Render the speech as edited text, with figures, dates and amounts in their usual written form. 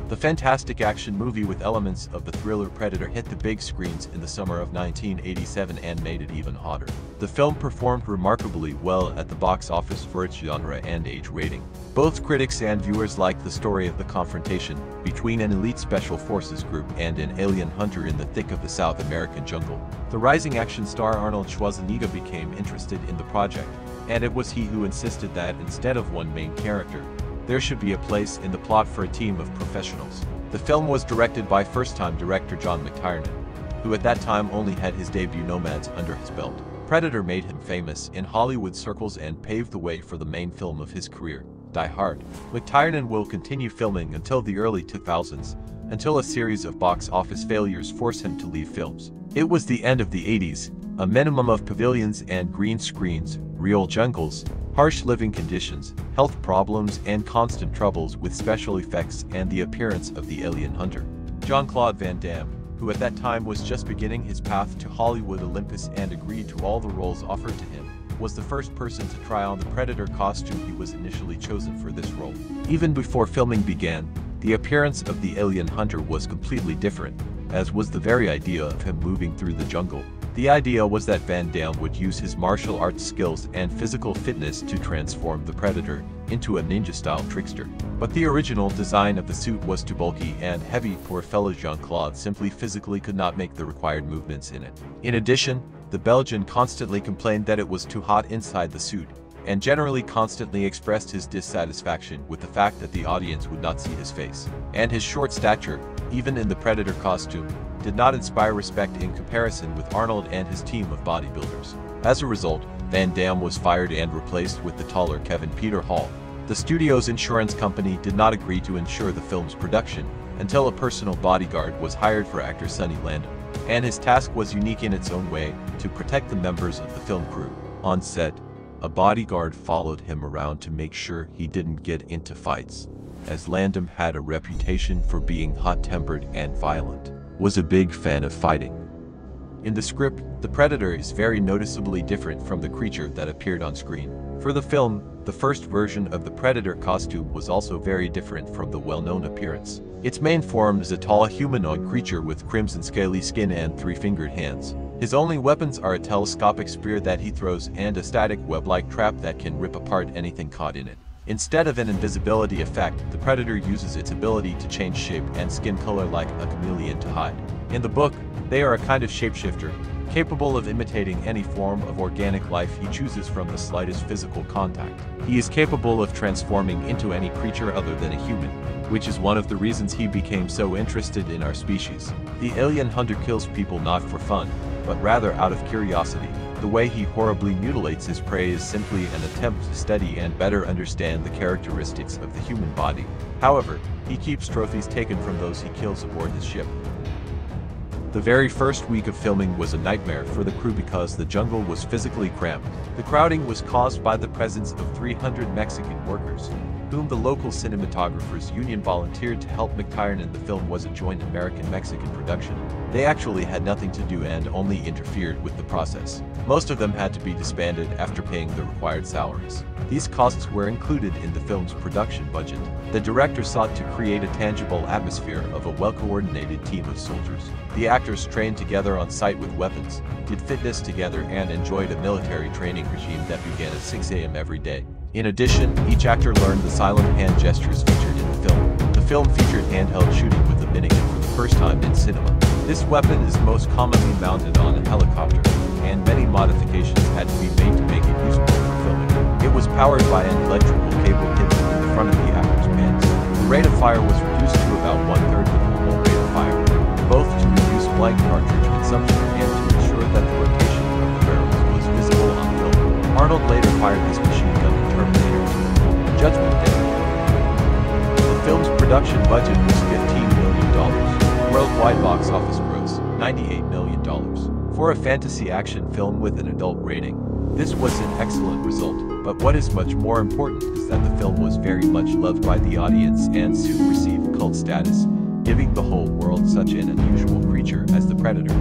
The fantastic action movie with elements of the thriller Predator hit the big screens in the summer of 1987 and made it even hotter. The film performed remarkably well at the box office for its genre and age rating. Both critics and viewers liked the story of the confrontation between an elite special forces group and an alien hunter in the thick of the South American jungle. The rising action star Arnold Schwarzenegger became interested in the project, and it was he who insisted that instead of one main character, there should be a place in the plot for a team of professionals. The film was directed by first-time director John McTiernan, who at that time only had his debut Nomads under his belt. Predator made him famous in Hollywood circles and paved the way for the main film of his career, Die Hard. McTiernan will continue filming until the early 2000s, until a series of box office failures forced him to leave films. It was the end of the 80s, a minimum of pavilions and green screens, real jungles, harsh living conditions, health problems and constant troubles with special effects and the appearance of the alien hunter. Jean-Claude Van Damme, who at that time was just beginning his path to Hollywood Olympus and agreed to all the roles offered to him, was the first person to try on the Predator costume. He was initially chosen for this role. Even before filming began, the appearance of the alien hunter was completely different, as was the very idea of him moving through the jungle. The idea was that Van Damme would use his martial arts skills and physical fitness to transform the Predator into a ninja-style trickster. But the original design of the suit was too bulky and heavy. Poor fellow Jean-Claude simply physically could not make the required movements in it. In addition, the Belgian constantly complained that it was too hot inside the suit, and generally constantly expressed his dissatisfaction with the fact that the audience would not see his face. And his short stature, even in the Predator costume, did not inspire respect in comparison with Arnold and his team of bodybuilders. As a result, Van Damme was fired and replaced with the taller Kevin Peter Hall. The studio's insurance company did not agree to insure the film's production until a personal bodyguard was hired for actor Sonny Landham, and his task was unique in its own way: to protect the members of the film crew. On set, a bodyguard followed him around to make sure he didn't get into fights, as Landham had a reputation for being hot-tempered and violent, was a big fan of fighting. In the script, the Predator is very noticeably different from the creature that appeared on screen. For the film, the first version of the Predator costume was also very different from the well-known appearance. Its main form is a tall humanoid creature with crimson scaly skin and three-fingered hands. His only weapons are a telescopic spear that he throws and a static web-like trap that can rip apart anything caught in it. Instead of an invisibility effect, the Predator uses its ability to change shape and skin color like a chameleon to hide. In the book, they are a kind of shapeshifter, capable of imitating any form of organic life he chooses from the slightest physical contact. He is capable of transforming into any creature other than a human, which is one of the reasons he became so interested in our species. The alien hunter kills people not for fun, but rather out of curiosity. The way he horribly mutilates his prey is simply an attempt to study and better understand the characteristics of the human body. However, he keeps trophies taken from those he kills aboard his ship. The very first week of filming was a nightmare for the crew because the jungle was physically cramped. The crowding was caused by the presence of 300 Mexican workers, whom the local cinematographers union volunteered to help. McTiernan. The film was a joint American-Mexican production. They actually had nothing to do and only interfered with the process. Most of them had to be disbanded after paying the required salaries. These costs were included in the film's production budget. The director sought to create a tangible atmosphere of a well-coordinated team of soldiers. The actors trained together on site with weapons, did fitness together, and enjoyed a military training regime that began at 6 a.m. every day. In addition, each actor learned the silent hand gestures featured in the film. The film featured handheld shooting with the minigun for the first time in cinema. This weapon is most commonly mounted on a helicopter, and many modifications had to be made to make it useful for filming. It was powered by an electrical cable hidden in the front of the actor's pants. The rate of fire was reduced to about 1/3 the normal rate of fire, both to reduce blank cartridge consumption and to ensure that the rotation of the barrels was visible on film. Arnold later fired his machine gun in Terminator 2: Judgment Day. The film's production budget was $15 million. Worldwide box office gross, $98 million. For a fantasy action film with an adult rating, this was an excellent result. But what is much more important is that the film was very much loved by the audience and soon received cult status, giving the whole world such an unusual creature as the Predator.